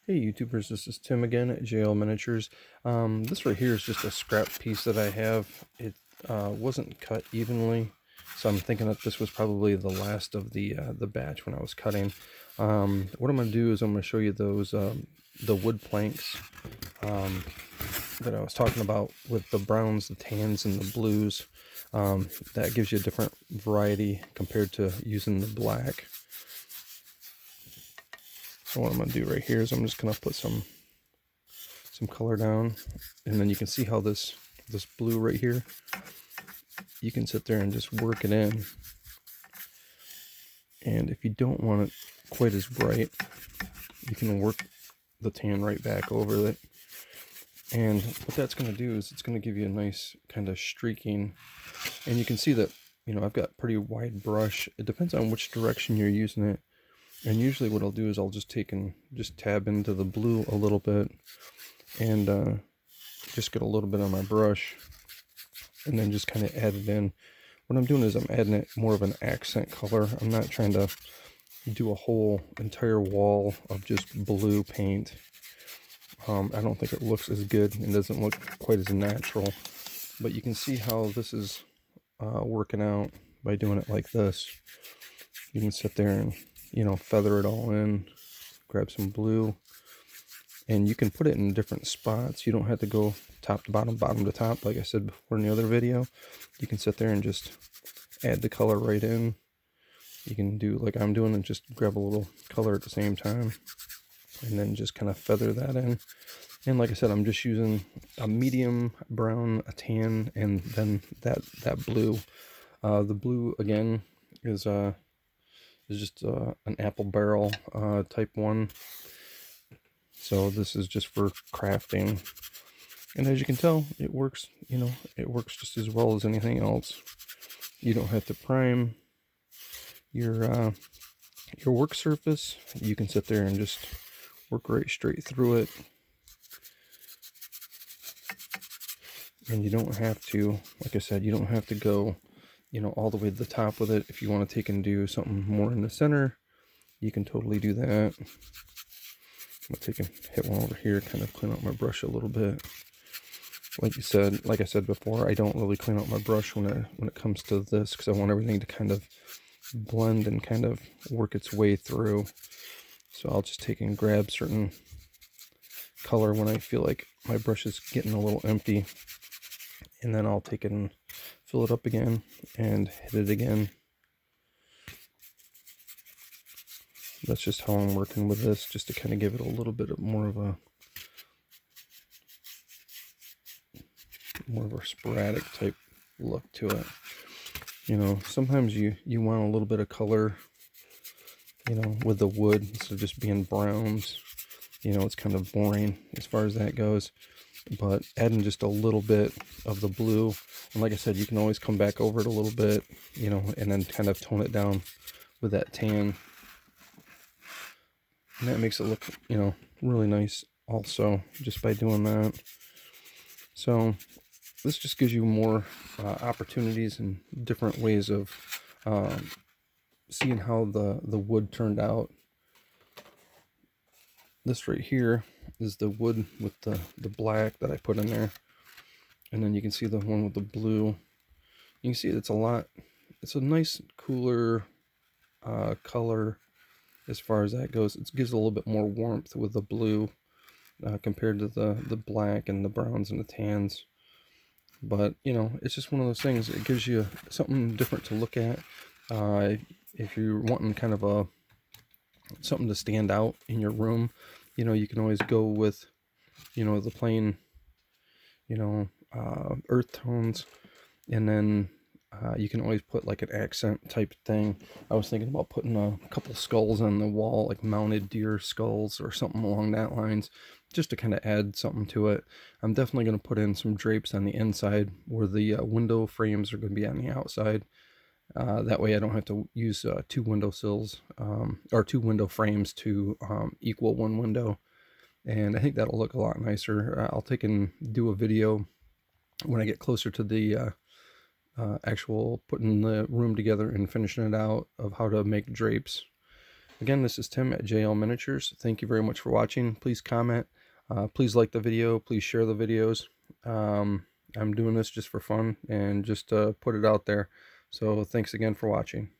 Hey YouTubers, this is Tim again at JL Miniatures. This right here is just a scrap piece that I have. It wasn't cut evenly, so I'm thinking that this was probably the last of the batch when I was cutting. What I'm going to do is I'm going to show you those the wood planks that I was talking about with the browns, the tans, and the blues. That gives you a different variety compared to using the black. So what I'm going to do right here is I'm just going to put some color down, and then you can see how this blue right here, you can sit there and just work it in. And if you don't want it quite as bright, you can work the tan right back over it. And what that's going to do is it's going to give you a nice kind of streaking. And you can see that, I've got pretty wide brush. It depends on which direction you're using it. And usually what I'll do is I'll just take and just tab into the blue a little bit, and just get a little bit on my brush, and then just kind of add it in. What I'm doing is I'm adding it more of an accent color. I'm not trying to do a whole entire wall of just blue paint. I don't think it looks as good and doesn't look quite as natural, but you can see how this is working out by doing it like this. You can sit there and feather it all in, grab some blue, and you can put it in different spots. You don't have to go top to bottom, bottom to top, like I said before in the other video. You can sit there and just add the color right in. You can do like I'm doing and just grab a little color at the same time, and then just kind of feather that in. And like I said, I'm just using a medium brown, a tan, and then that blue. The blue again is just an apple barrel type one. So this is just for crafting. And as you can tell, it works, it works just as well as anything else. You don't have to prime your work surface. You can sit there and just work right straight through it. And you don't have to, like I said, you don't have to go, all the way to the top with it. If you want to take and do something more in the center, you can totally do that. I'm gonna take and hit one over here, kind of clean out my brush a little bit. Like I said before, I don't really clean out my brush when it comes to this, because I want everything to kind of blend and kind of work its way through. So I'll just take and grab certain color when I feel like my brush is getting a little empty, and then I'll take it and fill it up again and hit it again. That's just how I'm working with this, just to kind of give it a little bit of more of a sporadic type look to it. Sometimes you want a little bit of color, with the wood, instead of just being browns. It's kind of boring as far as that goes. But adding just a little bit of the blue, and like I said, you can always come back over it a little bit, and then kind of tone it down with that tan. And that makes it look, really nice also, just by doing that. So this just gives you more opportunities and different ways of seeing how the wood turned out. This right here is the wood with the black that I put in there. And then you can see the one with the blue. You can see it's a nice cooler color as far as that goes. It gives a little bit more warmth with the blue compared to the black and the browns and the tans. But it's just one of those things. It gives you something different to look at. If you're wanting kind of something to stand out in your room, you can always go with the plain earth tones, and then you can always put like an accent type thing. I was thinking about putting a couple skulls on the wall, like mounted deer skulls or something along that lines, just to kind of add something to it. I'm definitely going to put in some drapes on the inside where the window frames are going to be on the outside. That way I don't have to use two windowsills or two window frames to equal one window. And I think that'll look a lot nicer. I'll take and do a video when I get closer to the actual putting the room together and finishing it out, of how to make drapes. Again, this is Tim at JL Miniatures. Thank you very much for watching. Please comment. Please like the video. Please share the videos. I'm doing this just for fun and just put it out there. So thanks again for watching.